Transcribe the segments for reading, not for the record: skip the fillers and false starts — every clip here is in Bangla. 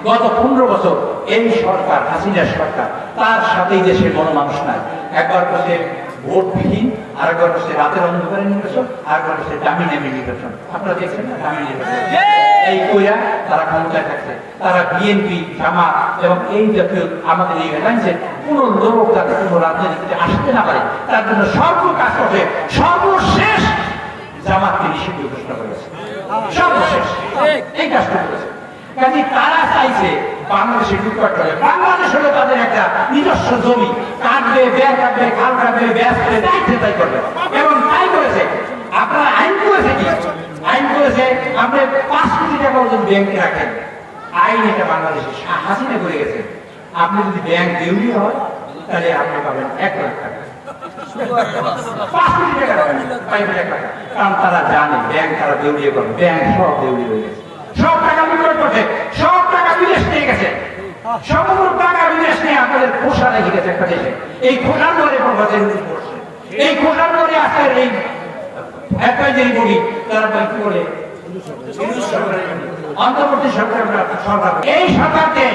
গত 15 বছর এই সরকার, হাসিনা সরকার, তার সাথেই দেশের কোনো মানুষ নাই। একবার করছে ভোটবিহীন, আরেকবার করছে রাতের অন্ধকারে নির্বাচন, আরেকবার করছে দামি নামে নির্বাচন। আপনারা দেখছেন না দামি নির্বাচন? এই কইরা তারা ক্ষমতায় থাকছে। তারা বিএনপি, জামাত এবং এই জাতীয় আমাদের এই এলাকায় কোন লোক যাতে কোনো রাজনীতিতে আসতে না পারে তার জন্য কাজ করছে। সর্বশেষ জামাতকে নিষিদ্ধ ঘোষণা করেছে, সর্বশেষ এই কাজটা করেছে। কাজে তারা চাইছে বাংলাদেশে লুটপাট করে। বাংলাদেশ হলো তাদের একটা নিজস্ব জমি, কাটবে, বের কাটবে, খাল কাটবে, ব্যাস করে তাই করবে এবং তাই করেছে। আপনারা আইন করেছে কি? আইন করেছে আপনি 5 কোটি টাকা যদি ব্যাংকে রাখেন, আইন এটা বাংলাদেশে হাসিনা করে গেছে। আপনি যদি ব্যাংক দেউলি হয় তাহলে আপনি পাবেন 1 লাখ টাকা, 5 কোটি টাকা পাইবেন 1 লাখ। কারণ তারা জানে ব্যাংক তারা দেউলিয়ে করবে, ব্যাংক সব দেউলি হয়ে গেছে, সব টাকা লুটপাট করছে, সব টাকা বিদেশ নিয়ে গেছে, সমগ্র টাকা বিদেশ নিয়ে আপনাদের খোসা রেখে গেছে একটা দেশে। এই খোসার ধরে প্রভাবের করছে, এই খোসার ধরে আজকের এই অ্যাডভাইজারি বডি তারা কি করে অন্তর্বর্তী সরকার। এই সরকারকে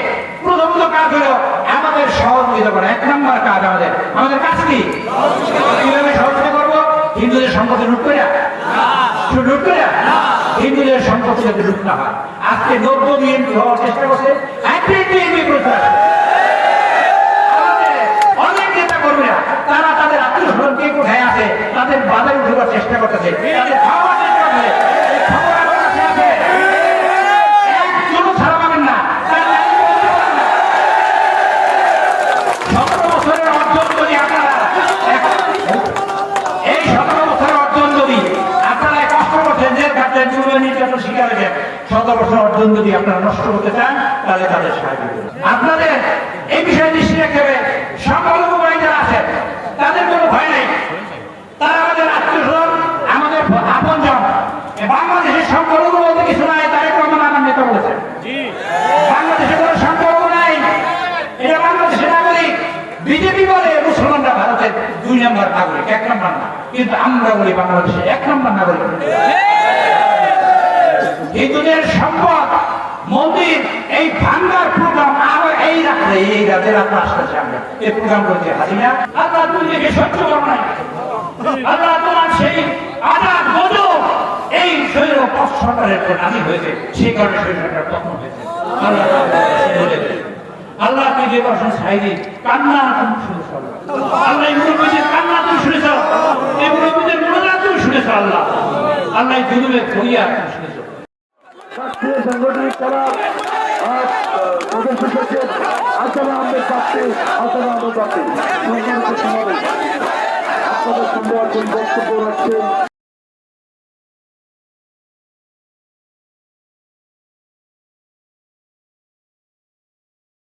প্রথমত কাজ হলো আমাদের সহযোগিতা করা। 1 নম্বর কাজ আমাদের কাজ কি? কিভাবে সহযোগিতা করবো? হিন্দুদের সম্পত্তি লুট করে হিন্দুদের সম্পত্তি যাতে লুট না হয়। আজকে 90 বিএনপি হওয়ার চেষ্টা করছে, অনেক নেতা কর্মীরা তারা তাদের আত্মীয় স্বজন কে কোথায় আছে তাদের বাজারে উঠবার চেষ্টা করতেছে, তাদের খাওয়ার চেষ্টা করছে। শিকার হয়েছে 17 বছর অর্জন যদি আপনারা নষ্ট করতে চান তাহলে তাদের সাহায্য করুন। আপনাদের এই বিষয়ে দৃষ্টি রাখতে হবে। সংখ্যালঘু বাহিনী যারা আছে তাদের কোনো ভয় নেই, তারা আমাদের আত্মীয় স্বজন, আমাদের আপনজন। বাংলাদেশের সংখ্যালঘু বলতে কিছু নাই, তারেক রহমান আমার নেতা বলেছেন। বাংলাদেশে কোনো সংখ্যালঘু নাই, এটা বাংলাদেশের নাগরিক। বিজেপি বলে মুসলমানরা ভারতের 2 নম্বর নাগরিক, 1 নম্বর না, কিন্তু আমরা বলি বাংলাদেশে 1 নম্বর নাগরিক। হিন্দুদের সম্পদ মন্দির এই ভাঙ্গার প্রোগ্রাম আরো এই রাতে আসতেছে। আমরা এই প্রোগ্রাম করছি হাসিনা। আল্লাহ তুমি দেখে সহ্য করো নাই, আল্লাহ তোমার সেই আজাদ মজু এই শৈল সরকারের নামি হয়েছে, সেই কারণে শৈল সরকার পতন হয়েছে। আল্লাহ তুই যে বর্ষণ সাইদি কান্না তুমি শুনেছ, আল্লাহ এই মুরব্বীদের কান্না তুমি শুনেছ, এই মুরব্বীদের মোনাজাত তুমি শুনেছ, আল্লাহ আল্লাহ জুলুমের ফরিয়াদ তুমি শুনেছ। রাষ্ট্রীয় সাংগঠনিক তারা প্রদেশ সচিব আসানা আহমেদ বাপ্পি, আপনাদের সামনে এখন বক্তব্য রাখছেন